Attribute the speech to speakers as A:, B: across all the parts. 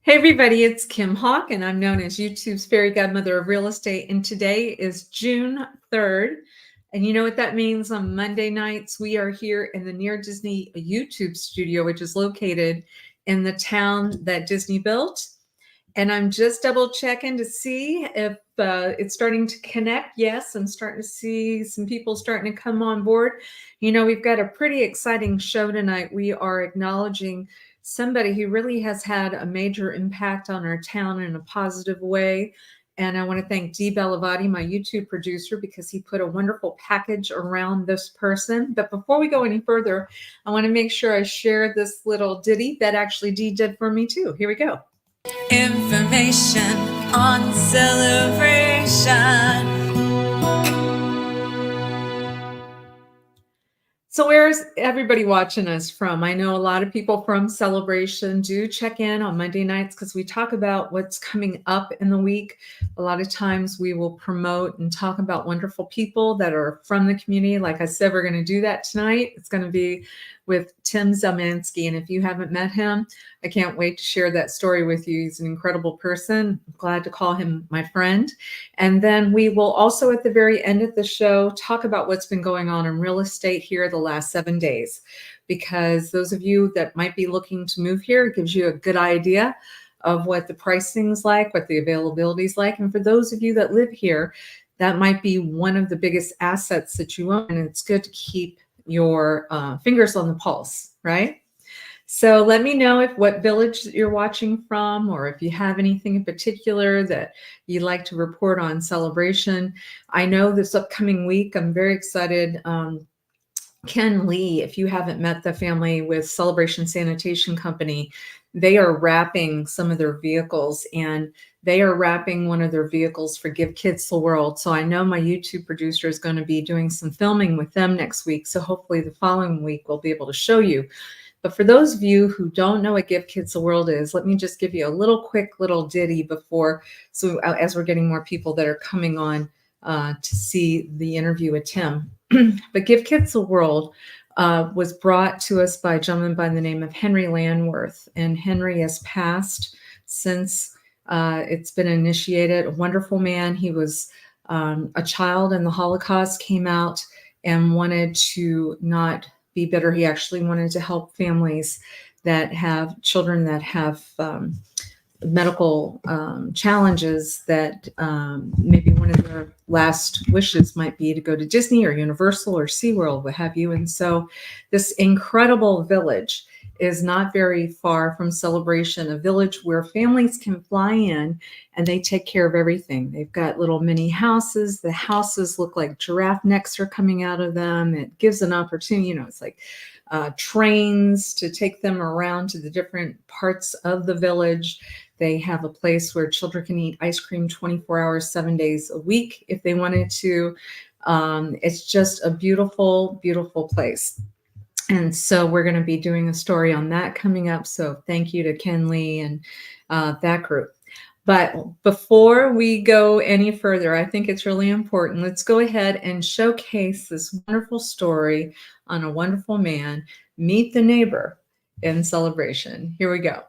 A: Hey everybody, it's Kim Hawk, and I'm known as YouTube's fairy godmother of real estate. And today is June 3rd. And you know what that means? On Monday nights, we are here in the Near Disney YouTube studio, which is located in the town that Disney built. And I'm just double checking to see if it's starting to connect. Yes, I'm starting to see some people starting to come on board. You know, we've got a pretty exciting show tonight. We are acknowledging somebody who really has had a major impact on our town in a positive way. And I want to thank 𝐆𝐨𝐻𝐸, my YouTube producer, because he put a wonderful package around this person. But before we go any further, I want to make sure I share this little ditty that actually Dee did for me too. Here we go. Information on celebration. So where's everybody watching us from? I know a lot of people from Celebration do check in on Monday nights because we talk about what's coming up in the week. A lot of times we will promote and talk about wonderful people that are from the community. Like I said, we're going to do that tonight. It's going to be with Tim Zelmanski. And if you haven't met him, I can't wait to share that story with you. He's an incredible person. I'm glad to call him my friend. And then we will also at the very end of the show talk about what's been going on in real estate here the last 7 days, because those of you that might be looking to move here, it gives you a good idea of what the pricing's like, what the availability is like. And for those of you that live here, that might be one of the biggest assets that you own. And it's good to keep your fingers on the pulse, right? So let me know what village you're watching from, or if you have anything in particular that you'd like to report on Celebration. I know this upcoming week, I'm very excited. 𝐇𝐀𝐖𝐊, if you haven't met the family with Celebration Sanitation Company, they are wrapping some of their vehicles, and they are wrapping one of their vehicles for Give Kids the World. So I know my YouTube producer is going to be doing some filming with them next week. So hopefully the following week we'll be able to show you. But for those of you who don't know what Give Kids the World is, let me just give you a quick little ditty before, so as we're getting more people that are coming on to see the interview with Tim. But Give Kids the World was brought to us by a gentleman by the name of Henry Landworth. And Henry has passed since it's been initiated. A wonderful man. He was a child in the Holocaust, came out and wanted to not be bitter. He actually wanted to help families that have children that have medical challenges, that maybe one of their last wishes might be to go to Disney or Universal or SeaWorld, what have you. And so this incredible village is not very far from Celebration, a village where families can fly in and they take care of everything. They've got little mini houses. The houses look like giraffe necks are coming out of them. It gives an opportunity, you know, it's like trains to take them around to the different parts of the village. They have a place where children can eat ice cream 24 hours, 7 days a week if they wanted to. It's just a beautiful, beautiful place. And so we're going to be doing a story on that coming up. So thank you to 𝐇𝐀𝐖𝐊 and that group. But before we go any further, I think it's really important. Let's go ahead and showcase this wonderful story on a wonderful man. Meet the neighbor in Celebration. Here we go.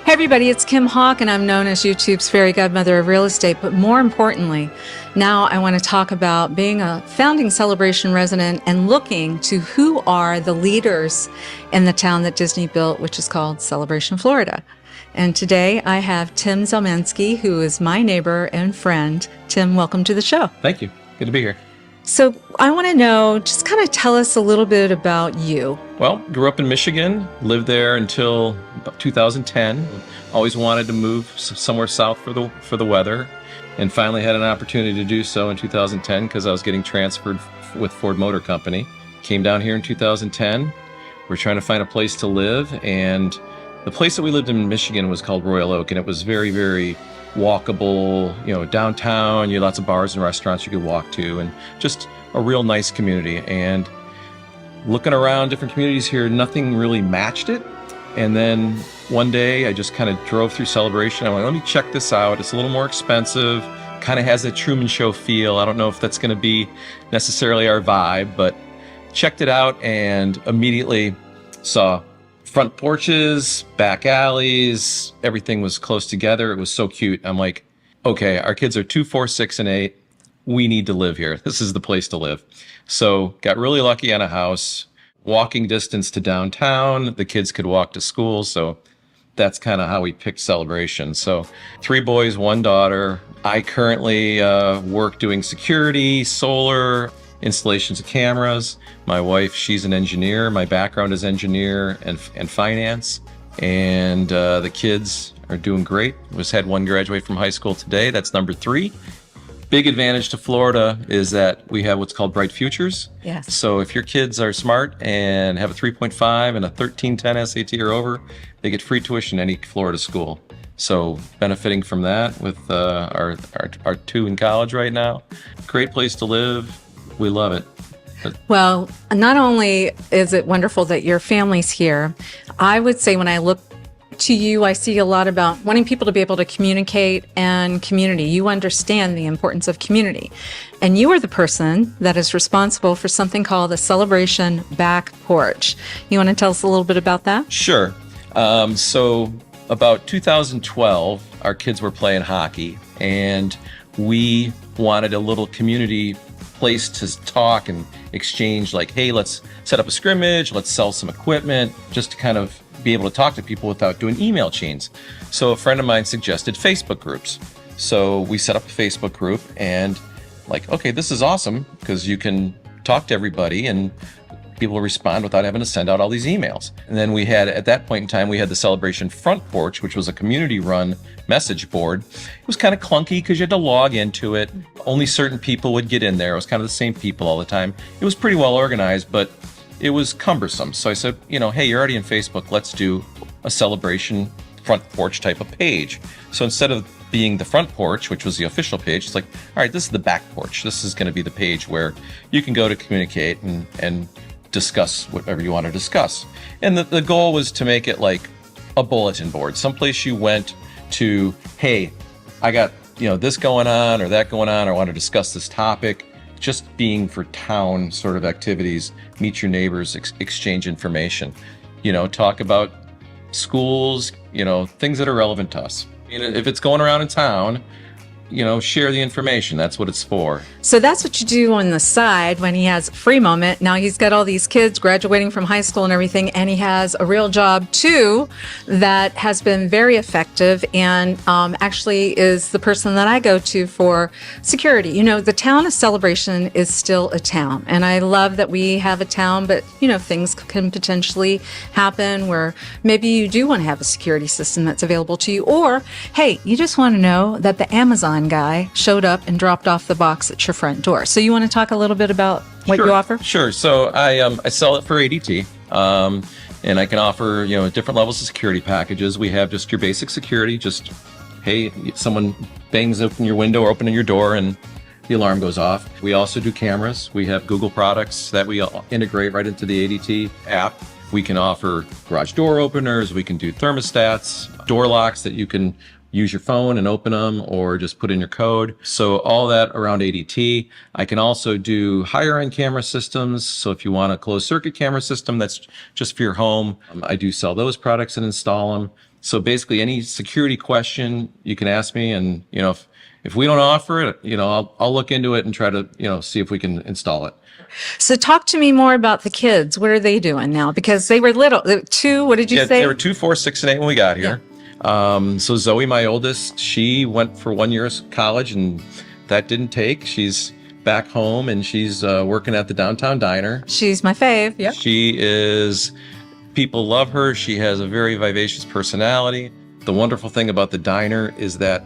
A: Hey everybody, it's Kim Hawk, and I'm known as YouTube's fairy godmother of real estate. But more importantly, now I want to talk about being a founding Celebration resident and looking to who are the leaders in the town that Disney built, which is called Celebration, Florida. And today I have Tim Zelmanski, who is my neighbor and friend. Tim, welcome to the show.
B: Thank you. Good to be here.
A: So I want to know, just kind of tell us a little bit about you.
B: Well, grew up in Michigan, lived there until about 2010. Always wanted to move somewhere south for the weather, and finally had an opportunity to do so in 2010 because I was getting transferred with Ford Motor Company. Came down here in 2010. We're trying to find a place to live, and the place that we lived in Michigan was called Royal Oak, and it was very, very walkable, you know, downtown. You had lots of bars and restaurants you could walk to, and just a real nice community. And looking around different communities here, nothing really matched it. And then one day I just kind of drove through Celebration. I went, let me check this out. It's a little more expensive, kind of has a Truman Show feel. I don't know if that's going to be necessarily our vibe, but checked it out and immediately saw front porches, back alleys, everything was close together. It was so cute. I'm like, okay, our kids are 2, 4, 6, and 8. We need to live here. This is the place to live. So got really lucky on a house, walking distance to downtown. The kids could walk to school. So that's kind of how we picked Celebration. So 3 boys, 1 daughter. I currently work doing security, solar, installations of cameras. My wife, she's an engineer. My background is engineer and finance. And the kids are doing great. Just had 1 graduate from high school today. That's number 3. Big advantage to Florida is that we have what's called Bright Futures.
A: Yes.
B: So if your kids are smart and have a 3.5 and a 1310 SAT or over, they get free tuition in any Florida school. So benefiting from that with our 2 in college right now. Great place to live. We love it.
A: Well, not only is it wonderful that your family's here, I would say when I look to you, I see a lot about wanting people to be able to communicate and community. You understand the importance of community. And you are the person that is responsible for something called the Celebration Back Porch. You want to tell us a little bit about that?
B: Sure. So about 2012, our kids were playing hockey, and we wanted a little community place to talk and exchange, like, hey, let's set up a scrimmage, let's sell some equipment, just to kind of be able to talk to people without doing email chains. So a friend of mine suggested Facebook groups. So we set up a Facebook group and like, okay, this is awesome because you can talk to everybody and people will respond without having to send out all these emails. And then we had, at that point in time, we had the Celebration Front Porch, which was a community-run message board. It was kind of clunky because you had to log into it. Only certain people would get in there. It was kind of the same people all the time. It was pretty well organized, but it was cumbersome. So I said, hey, you're already in Facebook. Let's do a Celebration Front Porch type of page. So instead of being the front porch, which was the official page, it's like, all right, this is the back porch. This is going to be the page where you can go to communicate and discuss whatever you want to discuss. And the goal was to make it like a bulletin board, someplace you went to, hey, I got this going on or that going on, or I want to discuss this topic. Just being for town sort of activities, meet your neighbors, exchange information, talk about schools, things that are relevant to us. If it's going around in town, share the information. That's what it's for.
A: So that's what you do on the side when he has a free moment. Now he's got all these kids graduating from high school and everything, and he has a real job too that has been very effective and actually is the person that I go to for security. The town of Celebration is still a town, and I love that we have a town, but things can potentially happen where maybe you do want to have a security system that's available to you, or hey, you just want to know that the Amazon guy showed up and dropped off the box at your front door. So you want to talk a little bit about what you offer?
B: Sure. So I sell it for ADT, and I can offer different levels of security packages. We have just your basic security. Just hey, someone bangs open your window or opening your door and the alarm goes off. We also do cameras. We have Google products that we integrate right into the ADT app. We can offer garage door openers. We can do thermostats, door locks that you can use your phone and open them or just put in your code. So all that around ADT. I can also do higher end camera systems. So if you want a closed circuit camera system that's just for your home, I do sell those products and install them. So basically any security question you can ask me, and if we don't offer it, I'll look into it and try to see if we can install it.
A: So talk to me more about the kids. What are they doing now? Because they were little. 2, what did you say?
B: They were 2, 4, 6, and 8 when we got here. Yeah. So Zoe, my oldest, she went for 1 year of college and that didn't take. She's back home and she's working at the downtown diner.
A: She's my fave. Yep.
B: People love her. She has a very vivacious personality. The wonderful thing about the diner is that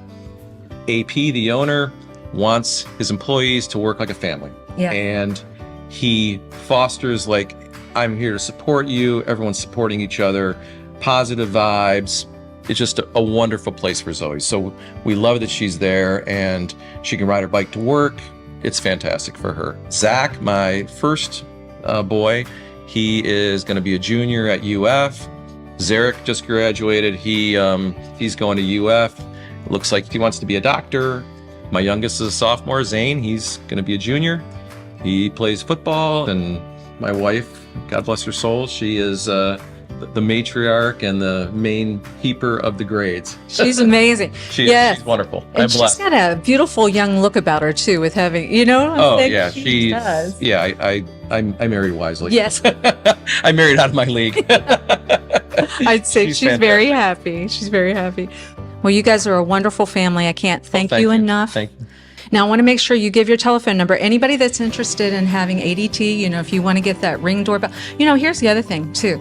B: AP, the owner, wants his employees to work like a family.
A: Yeah.
B: And he fosters like, I'm here to support you. Everyone's supporting each other, positive vibes. It's just a wonderful place for Zoe. So we love that she's there and she can ride her bike to work. It's fantastic for her. Zach, my first boy, he is going to be a junior at UF. Zarek just graduated. He's going to UF. It looks like he wants to be a doctor. My youngest is a sophomore, Zane. He's going to be a junior. He plays football. And my wife, God bless her soul, she is the matriarch and the main keeper of the grades.
C: She's amazing.
B: She's wonderful.
C: And she's got a beautiful young look about her too, with having, you know.
B: Oh yeah,
C: she does.
B: Yeah, I married wisely.
C: Yes.
B: I married out of my league.
C: I'd say she's very happy. She's very happy. Well, you guys are a wonderful family. I can't thank you enough.
B: Thank you.
C: Now, I want to make sure you give your telephone number. Anybody that's interested in having ADT, you know, if you want to get that Ring doorbell. You know, here's the other thing too.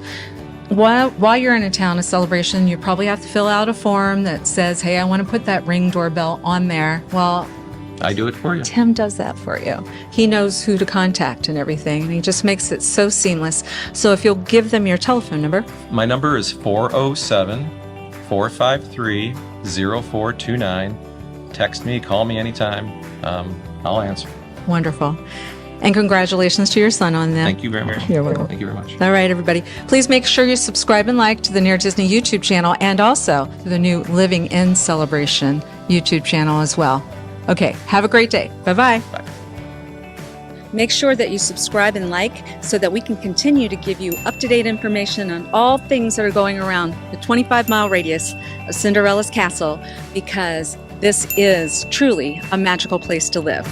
C: While you're in a town, a celebration, you probably have to fill out a form that says, hey, I want to put that Ring doorbell on there. Well,
B: I do it for you.
C: Tim does that for you. He knows who to contact and everything, and he just makes it so seamless. So if you'll give them your telephone number.
B: My number is 407-453-0429. Text me, call me anytime. I'll answer.
C: Wonderful. And congratulations to your son on that.
B: Thank you very much.
C: You're welcome.
B: Thank you very much.
C: All right, everybody. Please make sure you subscribe and like to the Near Disney YouTube channel, and also to the new Living in Celebration YouTube channel as well. Okay, have a great day. Bye-bye.
B: Bye.
C: Make sure that you subscribe and like so that we can continue to give you up-to-date information on all things that are going around the 25-mile radius of Cinderella's castle, because this is truly a magical place to live.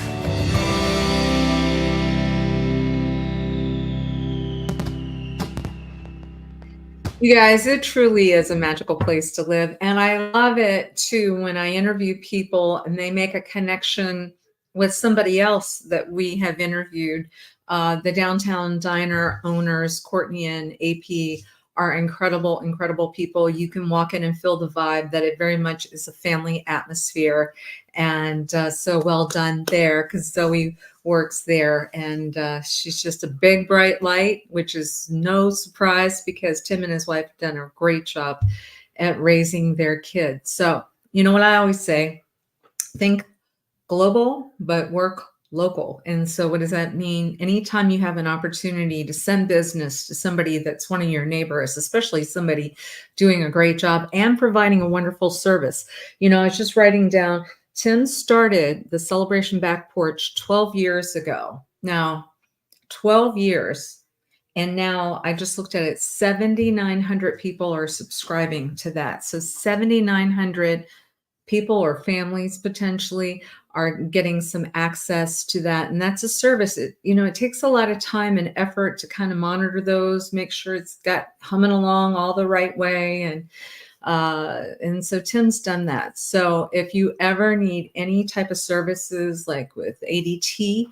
A: You guys, it truly is a magical place to live. And I love it too when I interview people and they make a connection with somebody else that we have interviewed. The Downtown Diner owners, Courtney and AP, are incredible, incredible people. You can walk in and feel the vibe that it very much is a family atmosphere. And so well done there, because Zoe works there, and she's just a big bright light, which is no surprise because Tim and his wife have done a great job at raising their kids. So you know what I always say, think global but work local. And so what does that mean? Anytime you have an opportunity to send business to somebody that's one of your neighbors, especially somebody doing a great job and providing a wonderful service. You know, I was just writing down, Tim started the Celebration Back Porch 12 years ago. Now, 12 years. And now I just looked at it, 7,900 people are subscribing to that. So 7,900 people or families potentially are getting some access to that. And that's a service. It takes a lot of time and effort to kind of monitor those, make sure it's got humming along all the right way. And so Tim's done that. So if you ever need any type of services like with ADT,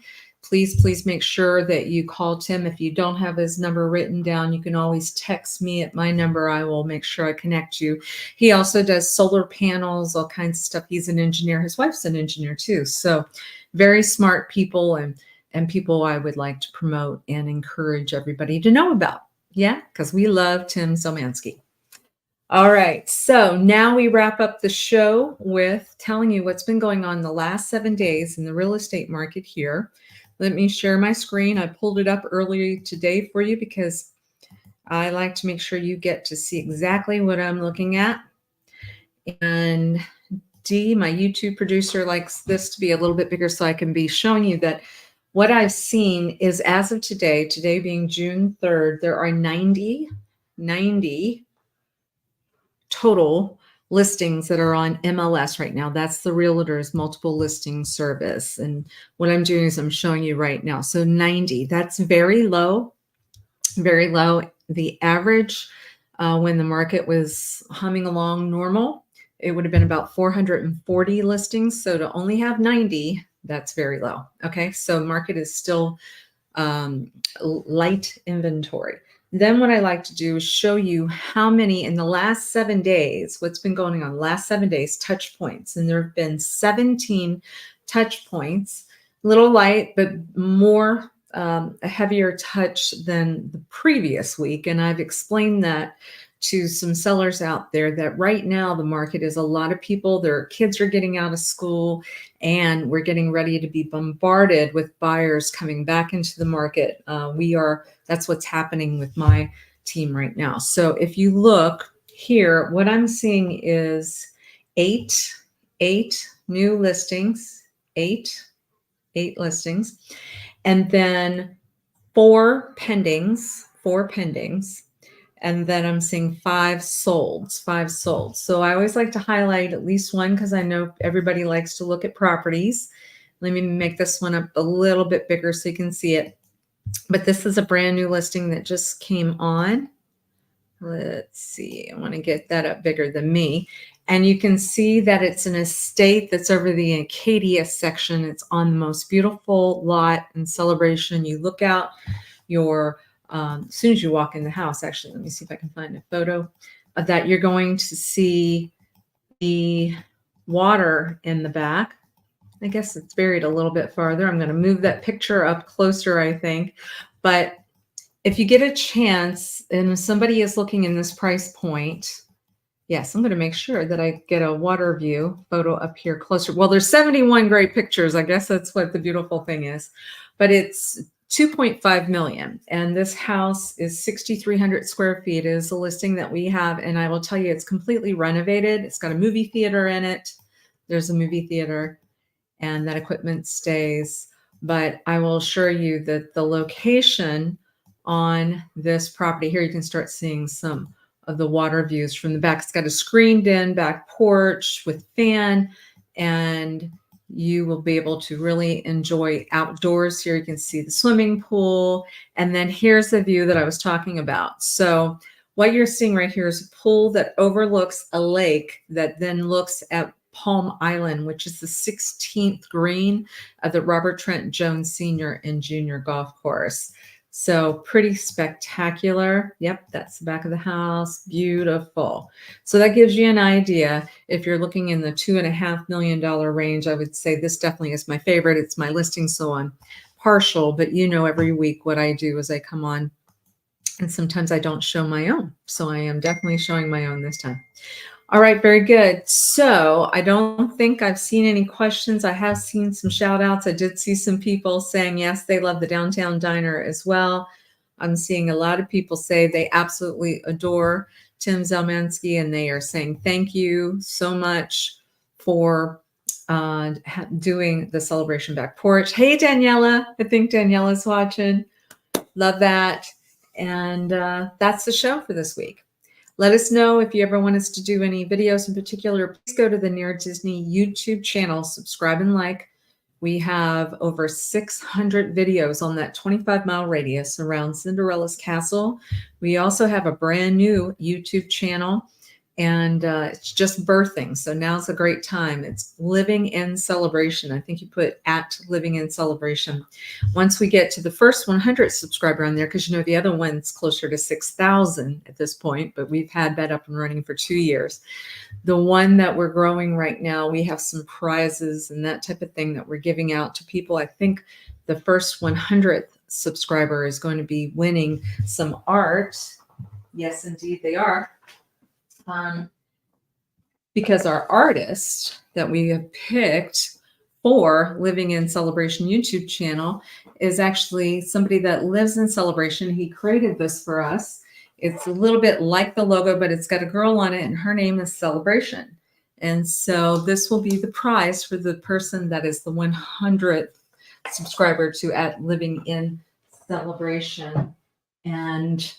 A: please make sure that you call Tim. If you don't have his number written down, you can always text me at my number. I will make sure I connect you. He also does solar panels, all kinds of stuff. He's an engineer. His wife's an engineer too. So very smart people and people I would like to promote and encourage everybody to know about. Yeah, because we love Tim Zelmanski. All right, so now we wrap up the show with telling you what's been going on the last 7 days in the real estate market here. Let me share my screen. I pulled it up earlier today for you because I like to make sure you get to see exactly what I'm looking at. And Dee, my YouTube producer, likes this to be a little bit bigger so I can be showing you that what I've seen is, as of today being June 3rd, there are 90 total listings that are on MLS right now. That's the Realtor's multiple listing service. And what I'm doing is I'm showing you right now. So 90, that's very low, very low. The average when the market was humming along normal, it would have been about 440 listings. So to only have 90, that's very low. Okay, so market is still light inventory. Then what I like to do is show you how many in the last 7 days, what's been going on the last 7 days, touch points. And there have been 17 touch points, a little light, but more a heavier touch than the previous week. And I've explained that to some sellers out there that right now the market is a lot of people, their kids are getting out of school, and we're getting ready to be bombarded with buyers coming back into the market. That's what's happening with my team right now. So if you look here, what I'm seeing is eight new listings eight listings, and then four pendings, and then I'm seeing five solds. So I always like to highlight at least one because I know everybody likes to look at properties. Let me make this one up a little bit bigger so you can see it. But this is a brand new listing that just came on. Let's see, I want to get that up bigger than me. And you can see that it's an estate that's over the Acadia section. It's on the most beautiful lot in Celebration. You look out your, as soon as you walk in the house, actually, let me see if I can find a photo of that. You're going to see the water in the back. I guess it's buried a little bit farther. I'm going to move that picture up closer, I think. But if you get a chance and somebody is looking in this price point, yes, I'm going to make sure that I get a water view photo up here closer. Well, there's 71 great pictures. I guess that's what the beautiful thing is. But it's 2.5 million. And this house is 6,300 square feet. It is a listing that we have. And I will tell you, it's completely renovated. It's got a movie theater in it. There's a movie theater. And that equipment stays. But I will assure you that the location on this property here, you can start seeing some of the water views from the back. It's got a screened in back porch with fan, and you will be able to really enjoy outdoors here. You can see the swimming pool. And then here's the view that I was talking about. So what you're seeing right here is a pool that overlooks a lake that then looks at Palm Island, which is the 16th green of the Robert Trent Jones Sr. and Jr. golf course. So pretty spectacular. Yep, that's the back of the house. Beautiful. So that gives you an idea. If you're looking in the $2.5 million range, I would say this definitely is my favorite. It's my listing, so I'm partial, but you know, every week what I do is I come on and sometimes I don't show my own. So I am definitely showing my own this time. All right, very good. So I don't think I've seen any questions. I have seen some shout outs. I did see some people saying, yes, they love the downtown diner as well. I'm seeing a lot of people say they absolutely adore Tim Zelmanski, and they are saying thank you so much for doing the celebration back porch. Hey, Daniela, I think Daniela's watching. Love that. And that's the show for this week. Let us know if you ever want us to do any videos in particular. Please go to the Near Disney YouTube channel, subscribe and like. We have over 600 videos on that 25-mile radius around Cinderella's castle. We also have a brand new YouTube channel, and it's just birthing. So now's a great time. It's Living in Celebration. I think you put at Living in Celebration. Once we get to the first 100 subscriber on there, because you know the other one's closer to 6,000 at this point, but we've had that up and running for 2 years. The one that we're growing right now, we have some prizes and that type of thing that we're giving out to people. I think the first 100th subscriber is going to be winning some art. Yes, indeed they are. Because our artist that we have picked for Living in Celebration YouTube channel is actually somebody that lives in Celebration. He created this for us. It's a little bit like the logo, but it's got a girl on it, and her name is Celebration. And so this will be the prize for the person that is the 100th subscriber to at Living in Celebration. And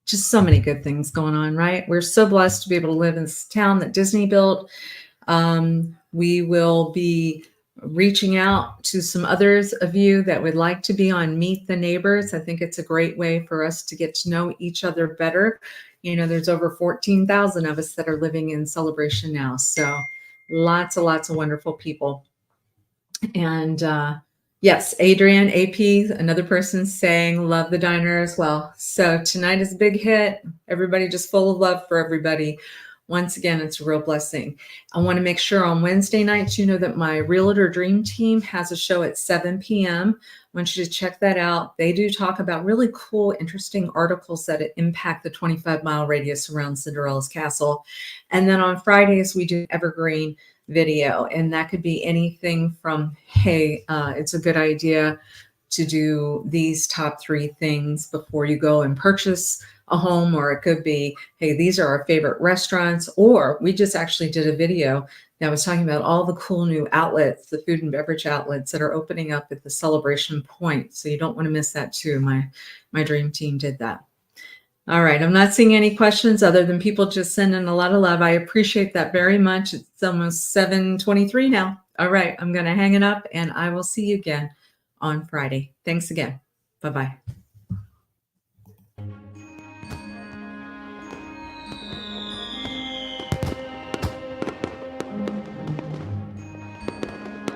A: just so many good things going on, right? We're so blessed to be able to live in this town that Disney built. We will be reaching out to some others of you that would like to be on Meet the Neighbors. I think it's a great way for us to get to know each other better. You know, there's over 14,000 of us that are living in Celebration now. So lots of wonderful people. And yes, Adrian, AP, another person saying love the diner as well. So tonight is a big hit. Everybody just full of love for everybody. Once again, it's a real blessing. I want to make sure on Wednesday nights, you know that my Realtor Dream Team has a show at 7 p.m. I want you to check that out. They do talk about really cool, interesting articles that impact the 25-mile radius around Cinderella's castle. And then on Fridays, we do Evergreen video, and that could be anything from, hey, it's a good idea to do these top 3 things before you go and purchase a home, or it could be, hey, these are our favorite restaurants. Or we just actually did a video that was talking about all the cool new outlets, the food and beverage outlets that are opening up at the Celebration Point. So you don't want to miss that too. My dream team did that. All right, I'm not seeing any questions other than people just sending a lot of love. I appreciate that very much. It's almost 7:23 now. All right, I'm going to hang it up, and I will see you again on Friday. Thanks again. Bye-bye.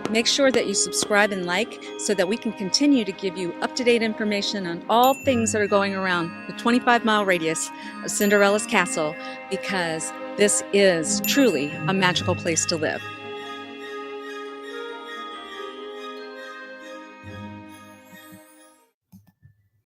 C: Make sure that you subscribe and like so that we can continue to give you up-to-date information on all things that are going around the 25-mile radius of Cinderella's castle, because this is truly a magical place to live.